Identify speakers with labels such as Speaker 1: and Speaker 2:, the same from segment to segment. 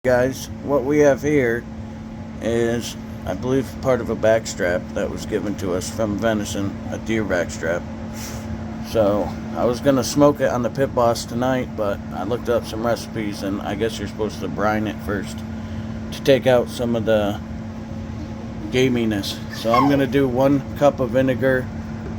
Speaker 1: Guys, what we have here is, I believe, part of a backstrap that was given to us from venison, a deer backstrap. So I was gonna smoke it on the pit boss tonight, but I looked up some recipes, and I guess you're supposed to brine it first to take out some of the gaminess. So I'm gonna do 1 cup of vinegar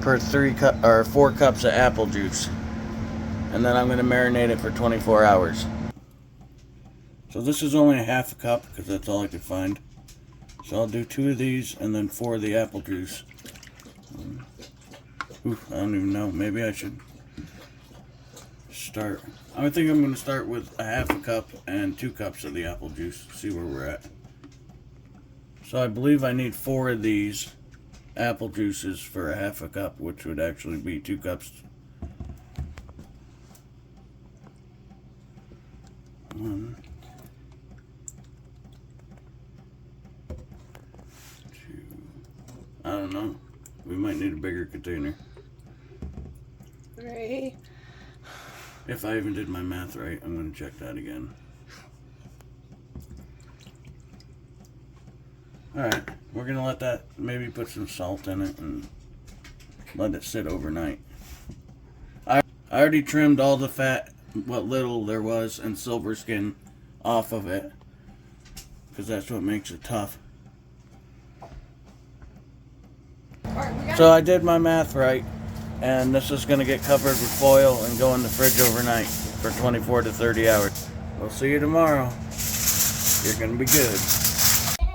Speaker 1: per 4 cups of apple juice, and then I'm gonna marinate it for 24 hours. So this is only a half a cup because that's all I could find. So I'll do 2 of these and then 4 of the apple juice. I don't even know. Maybe I should start. I think I'm going to start with a half a cup and 2 cups of the apple juice. See where we're at. So I believe I need 4 of these apple juices for a half a cup, which would actually be 2 cups. 1, 2. I don't know. We might need a bigger container.
Speaker 2: 3.
Speaker 1: If I even did my math right, I'm going to check that again. Alright, we're going to let that, maybe put some salt in it and let it sit overnight. I already trimmed all the fat, what little there was, and silver skin off of it, because that's what makes it tough. So I did my math right, and this is going to get covered with foil and go in the fridge overnight for 24 to 30 hours. We'll see you tomorrow. You're going to be good.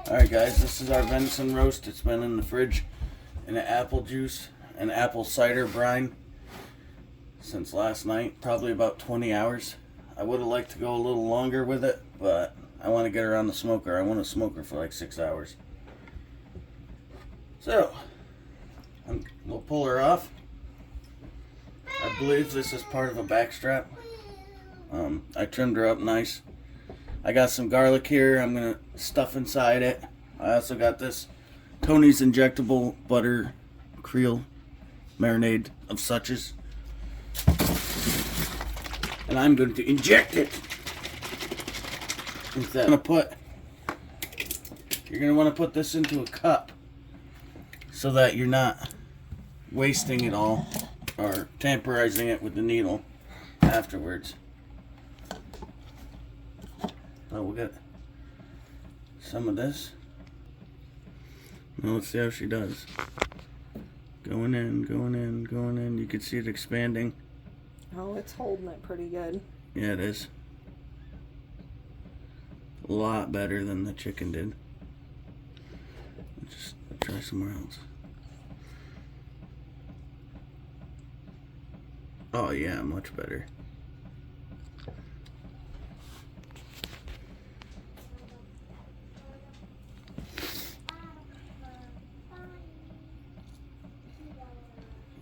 Speaker 1: Alright guys, this is our venison roast. It's been in the fridge in an apple juice and apple cider brine since last night, probably about 20 hours. I would have liked to go a little longer with it, but I want to get her on the smoker. I want to smoke her for like 6 hours. So, we'll pull her off. I believe this is part of a backstrap. I trimmed her up nice. I got some garlic here I'm going to stuff inside it. I also got this Tony's injectable butter creel marinade of suches. And I'm going to inject it. You're going to want to put this into a cup so that you're not wasting it all or tamperizing it with the needle afterwards. So we'll get some of this. Now let's see how she does. Going in, going in, going in. You can see it expanding.
Speaker 2: Oh, it's holding it pretty good.
Speaker 1: Yeah, it is. A lot better than the chicken did. Let's just try somewhere else. Oh yeah, much better.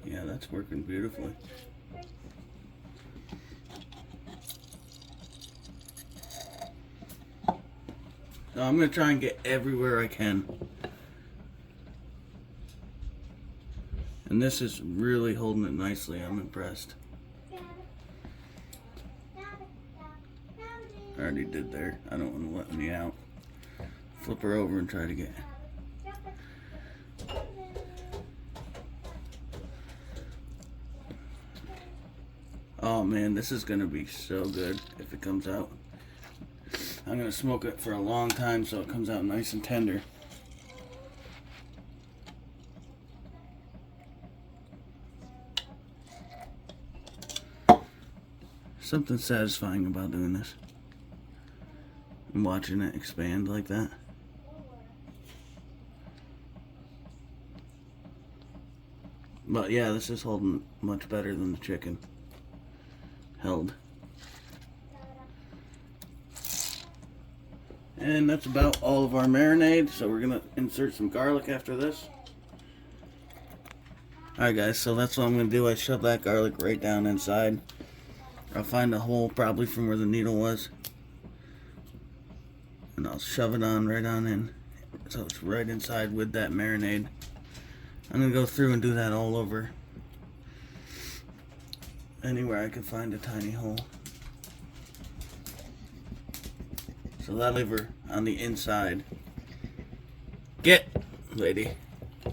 Speaker 1: Yeah, that's working beautifully. So I'm going to try and get everywhere I can. And this is really holding it nicely. I'm impressed. I already did there. I don't want to let me out. Flip her over and try to get... Oh man, this is going to be so good if it comes out. I'm going to smoke it for a long time so it comes out nice and tender. Something satisfying about doing this and watching it expand like that. But yeah, this is holding much better than the chicken held. And that's about all of our marinade, so we're gonna insert some garlic after this. Alright guys, so that's what I'm gonna do. I shove that garlic right down inside. I'll find a hole probably from where the needle was, and I'll shove it on right on in so it's right inside with that marinade. I'm gonna go through and do that all over. Anywhere I can find a tiny hole. So that liver on the inside. Get, lady.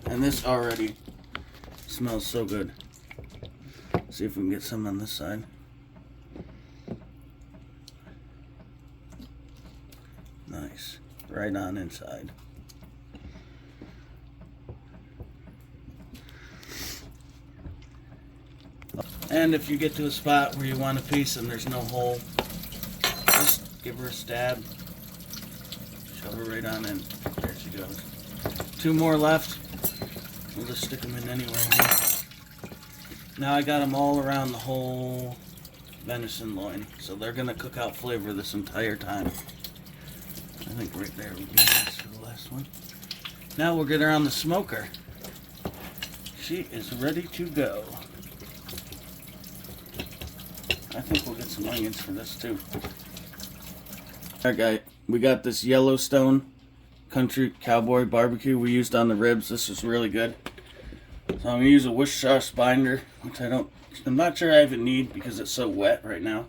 Speaker 1: And this already smells so good. See if we can get some on this side. Nice. Right on inside. And if you get to a spot where you want a piece and there's no hole, just give her a stab. Shove her right on in. There she goes. 2 more left. We'll just stick them in anywhere here. Now I got them all around the whole venison loin. So they're going to cook out flavor this entire time. I think right there would be nice for the last one. Now we'll get her on the smoker. She is ready to go. I think we'll get some onions for this too. Alright guys, we got this Yellowstone Country Cowboy Barbecue we used on the ribs. This is really good. So I'm going to use a Worcestershire sauce binder, which I'm not sure I even need because it's so wet right now.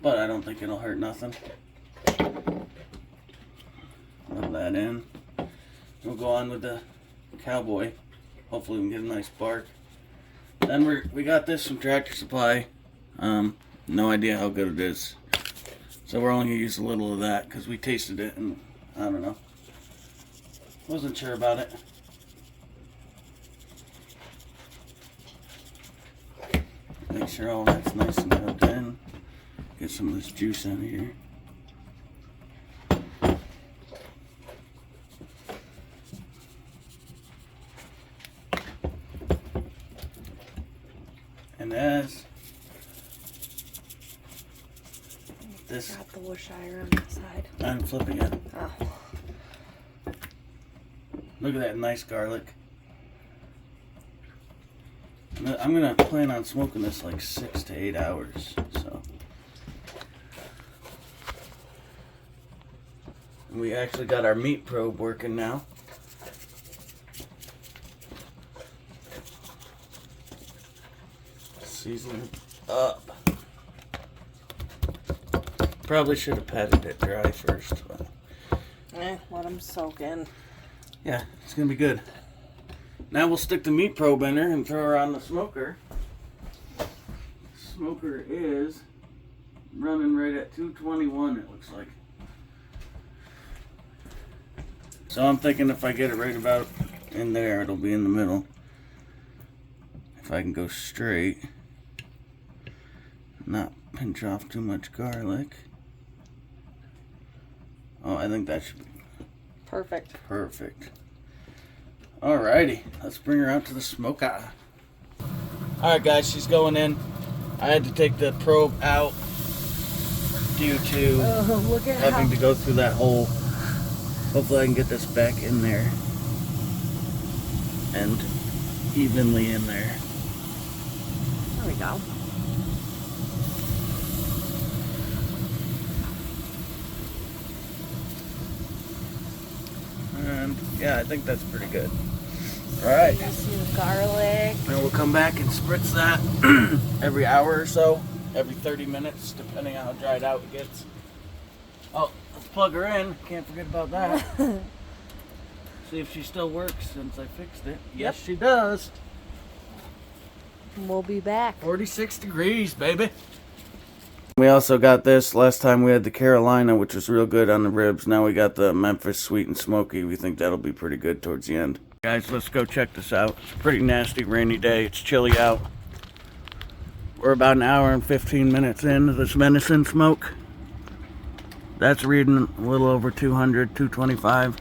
Speaker 1: But I don't think it'll hurt nothing. Rub that in. We'll go on with the cowboy. Hopefully we can get a nice bark. Then we got this from Tractor Supply. No idea how good it is. So we're only going to use a little of that because we tasted it and I don't know. Wasn't sure about it. Make sure all that's nice and rubbed in. Get some of this juice out of here. And as this,
Speaker 2: got the Worcestershire on that side.
Speaker 1: I'm flipping it.
Speaker 2: Oh.
Speaker 1: Look at that nice garlic. I'm gonna plan on smoking this like 6 to 8 hours. So we actually got our meat probe working now. Season it up. Probably should have patted it dry first. But
Speaker 2: Let them soak in.
Speaker 1: yeah, it's gonna be good. Now we'll stick the meat probe in her and throw her on the smoker. Smoker is running right at 221, it looks like. So I'm thinking if I get it right about in there, it'll be in the middle. If I can go straight, not pinch off too much garlic. Oh, I think that should be
Speaker 2: Perfect.
Speaker 1: perfect. Alrighty, let's bring her out to the smoker. Alright guys, she's going in. I had to take the probe out due to
Speaker 2: Look at
Speaker 1: having to go through that hole. Hopefully I can get this back in there and evenly in there.
Speaker 2: There we go.
Speaker 1: And yeah, I think that's pretty good. Alright.
Speaker 2: Some garlic.
Speaker 1: And we'll come back and spritz that every hour or so, every 30 minutes, depending on how dried out it gets. Oh, let's plug her in. Can't forget about that. See if she still works since I fixed it. Yes, she does.
Speaker 2: We'll be back.
Speaker 1: 46 degrees, baby. We also got this. Last time we had the Carolina, which was real good on the ribs. Now we got the Memphis Sweet and Smoky. We think that'll be pretty good towards the end. Guys, let's go check this out. It's a pretty nasty rainy day. It's chilly out. We're about an hour and 15 minutes into this venison smoke. That's reading a little over 200, 225.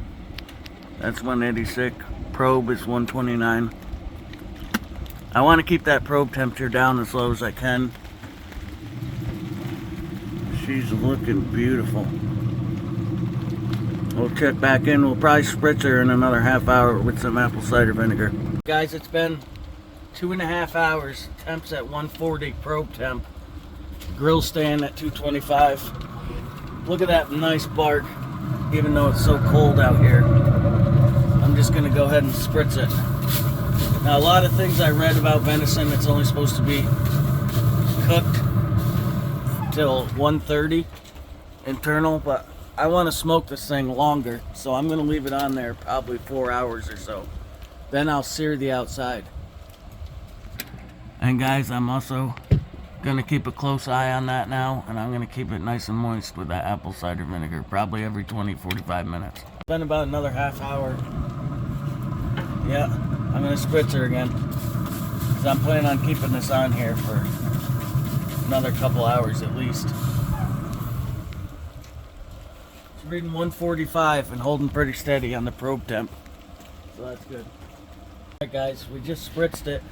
Speaker 1: That's 186. Probe is 129. I want to keep that probe temperature down as low as I can. She's looking beautiful. We'll check back in. We'll probably spritz her in another half hour with some apple cider vinegar. Guys, it's been 2.5 hours. Temp's at 140 probe temp. Grill staying at 225. Look at that nice bark, even though it's so cold out here. I'm just gonna go ahead and spritz it. Now, a lot of things I read about venison, it's only supposed to be cooked till 130 internal, but I want to smoke this thing longer, so I'm going to leave it on there probably 4 hours or so. Then I'll sear the outside. And guys, I'm also going to keep a close eye on that now, and I'm going to keep it nice and moist with that apple cider vinegar, probably every 20-45 minutes. It's been about another half hour. Yeah, I'm going to spritz her again, because I'm planning on keeping this on here for another couple hours at least. It's reading 145 and holding pretty steady on the probe temp, so that's good. Alright guys, we just spritzed it.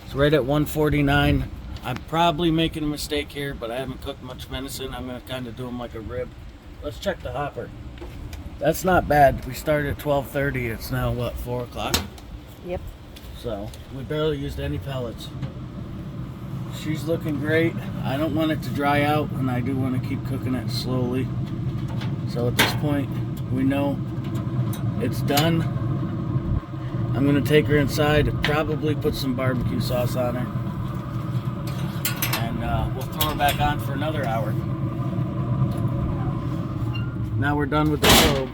Speaker 1: It's right at 149. I'm probably making a mistake here, but I haven't cooked much venison. I'm going to kind of do them like a rib. Let's check the hopper. That's not bad. We started at 12:30. It's now, what, 4 o'clock?
Speaker 2: Yep.
Speaker 1: So, we barely used any pellets. She's looking great. I don't want it to dry out, and I do want to keep cooking it slowly. So at this point, we know it's done. I'm going to take her inside, probably put some barbecue sauce on her. And we'll throw her back on for another hour. Now we're done with the probe.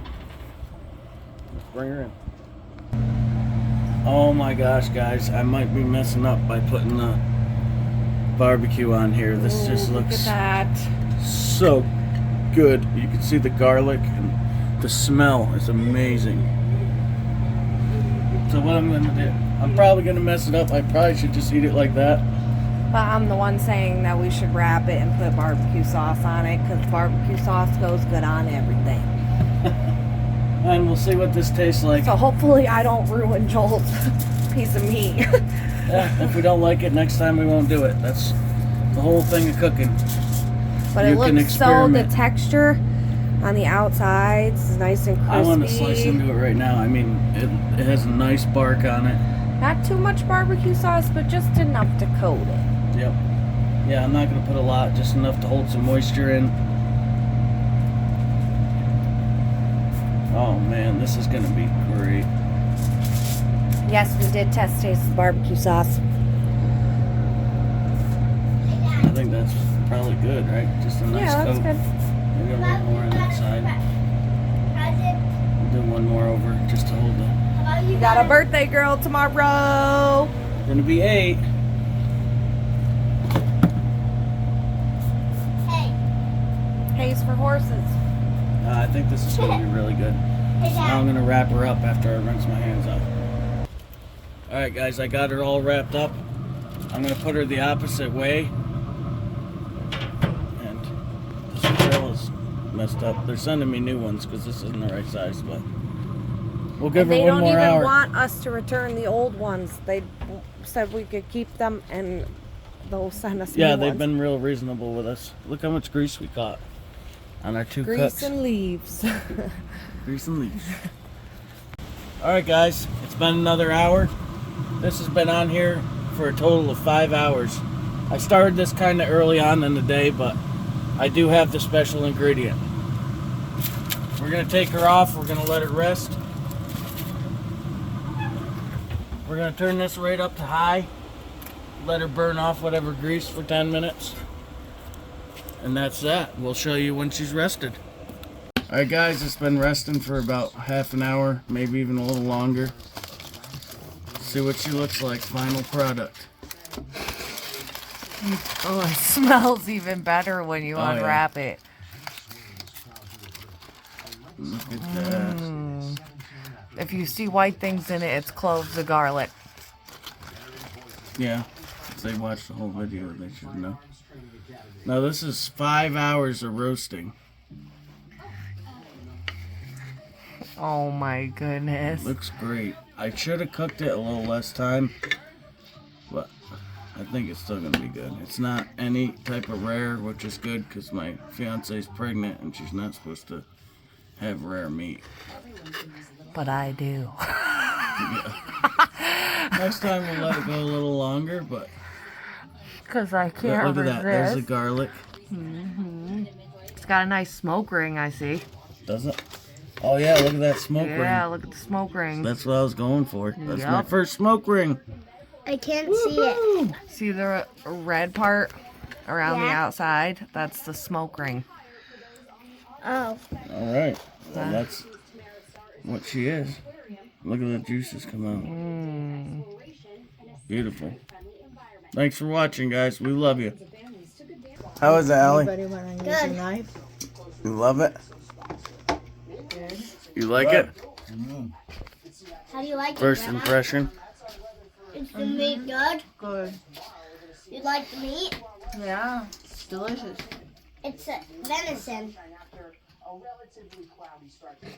Speaker 1: Let's bring her in. Oh my gosh, guys, I might be messing up by putting the barbecue on here. This just looks
Speaker 2: look at that.
Speaker 1: so good. You can see the garlic and the smell is amazing. So what I'm gonna do, I'm probably gonna mess it up. I probably should just eat it like that.
Speaker 2: But I'm the one saying that we should wrap it and put barbecue sauce on it, because barbecue sauce goes good on everything.
Speaker 1: And we'll see what this tastes like.
Speaker 2: So hopefully I don't ruin Joel's piece of meat.
Speaker 1: Yeah, if we don't like it next time, we won't do it. That's the whole thing of cooking.
Speaker 2: But
Speaker 1: You
Speaker 2: it
Speaker 1: can
Speaker 2: looks so, the
Speaker 1: experiment.
Speaker 2: texture on the outsides is nice and crispy.
Speaker 1: I want to slice into it right now. I mean, it has a nice bark on it.
Speaker 2: Not too much barbecue sauce, but just enough to coat it.
Speaker 1: Yep. Yeah, I'm not going to put a lot, just enough to hold some moisture in. Oh man, this is going to be great.
Speaker 2: Yes, we did test taste the barbecue sauce.
Speaker 1: I think that's probably good, right? Just a nice
Speaker 2: Yeah, that's
Speaker 1: coat.
Speaker 2: good.
Speaker 1: Maybe a little more on that side. I'll do one more over just to hold the...
Speaker 2: You got a birthday girl tomorrow.
Speaker 1: Gonna be 8.
Speaker 2: Hayes for horses.
Speaker 1: I think this is gonna be really good. Now I'm gonna wrap her up after I rinse my hands off. Alright guys, I got her all wrapped up. I'm gonna put her the opposite way. And this grill is messed up. They're sending me new ones because this isn't the right size, but we'll give her one more
Speaker 2: They don't even
Speaker 1: hour.
Speaker 2: want us to return the old ones. They said we could keep them, and they'll send us new
Speaker 1: Yeah,
Speaker 2: ones.
Speaker 1: they've been real reasonable with us. Look how much grease we caught on our 2
Speaker 2: Grease
Speaker 1: cooks.
Speaker 2: and leaves.
Speaker 1: Grease and leaves. Alright guys, it's been another hour. This has been on here for a total of 5 hours. I started this kind of early on in the day, but I do have the special ingredient. We're going to take her off. We're going to let her rest. We're going to turn this right up to high. Let her burn off whatever grease for 10 minutes. And that's that. We'll show you when she's rested. Alright guys, it's been resting for about half an hour, maybe even a little longer. See what she looks like, final product.
Speaker 3: Oh, it smells even better when you
Speaker 1: Oh,
Speaker 3: unwrap it.
Speaker 1: Look at that.
Speaker 3: If you see white things in it, it's cloves of garlic.
Speaker 1: Yeah, if they watched the whole video, they should know. Now this is 5 hours of roasting.
Speaker 3: Oh my goodness.
Speaker 1: Looks great. I should have cooked it a little less time, but I think it's still gonna be good. It's not any type of rare, which is good because my fiance's pregnant and she's not supposed to have rare meat.
Speaker 3: But I do.
Speaker 1: Next time we'll let it go a little longer, but
Speaker 3: Because I can't
Speaker 1: look at
Speaker 3: resist.
Speaker 1: that. There's the garlic.
Speaker 3: It's got a nice smoke ring, I see.
Speaker 1: Does it? Oh yeah, look at that smoke
Speaker 3: Yeah,
Speaker 1: ring.
Speaker 3: look at the smoke ring.
Speaker 1: That's what I was going for. That's my
Speaker 3: Yep.
Speaker 1: first smoke ring.
Speaker 4: I can't see it.
Speaker 3: See the red part around the
Speaker 4: Yeah.
Speaker 3: outside? That's the smoke ring.
Speaker 4: Oh.
Speaker 1: All right. Well, that's what she is. Look at the juices come out. Beautiful. Thanks for watching, guys. We love you. How is it, Allie?
Speaker 5: Anybody want to use a
Speaker 4: Good.
Speaker 5: knife?
Speaker 1: You love it? You like it?
Speaker 4: How do you like
Speaker 1: First
Speaker 4: it, Grandma?
Speaker 1: impression?
Speaker 4: Is the meat good?
Speaker 5: Good.
Speaker 4: You like the meat?
Speaker 5: Yeah, it's delicious.
Speaker 4: It's venison.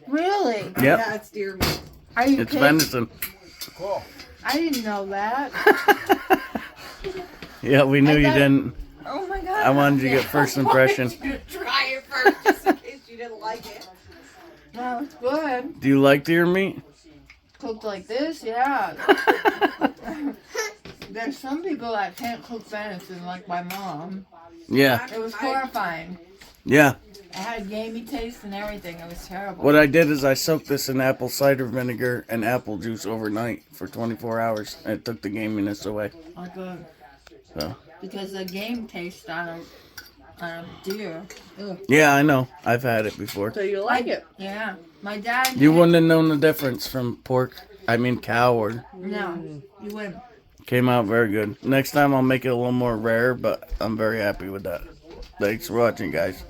Speaker 5: Really?
Speaker 1: Yep.
Speaker 3: Yeah, it's deer meat.
Speaker 5: Are you
Speaker 1: It's
Speaker 5: kidding?
Speaker 1: venison.
Speaker 5: I didn't know that.
Speaker 1: Yeah, we knew
Speaker 5: I
Speaker 1: you
Speaker 5: thought-
Speaker 1: didn't.
Speaker 5: Oh my god.
Speaker 1: I wanted you to get first impression.
Speaker 3: You to try it first, just in case you didn't like it.
Speaker 5: No, it's good.
Speaker 1: Do you like deer meat?
Speaker 5: Cooked like this, yeah. There's some people that can't cook venison, like my mom.
Speaker 1: Yeah.
Speaker 5: It was horrifying.
Speaker 1: Yeah.
Speaker 5: It had gamey taste and everything. It was terrible.
Speaker 1: What I did is I soaked this in apple cider vinegar and apple juice overnight for 24 hours. And it took the gaminess away.
Speaker 5: Oh, good.
Speaker 1: So.
Speaker 5: Because the game taste on a deer. Ugh.
Speaker 1: Yeah, I know. I've had it before.
Speaker 3: So you like it?
Speaker 5: Yeah. My dad.
Speaker 1: You wouldn't have known the difference from pork. I mean cow or
Speaker 5: No, you wouldn't.
Speaker 1: came out very good. Next time I'll make it a little more rare, but I'm very happy with that. Thanks for watching, guys.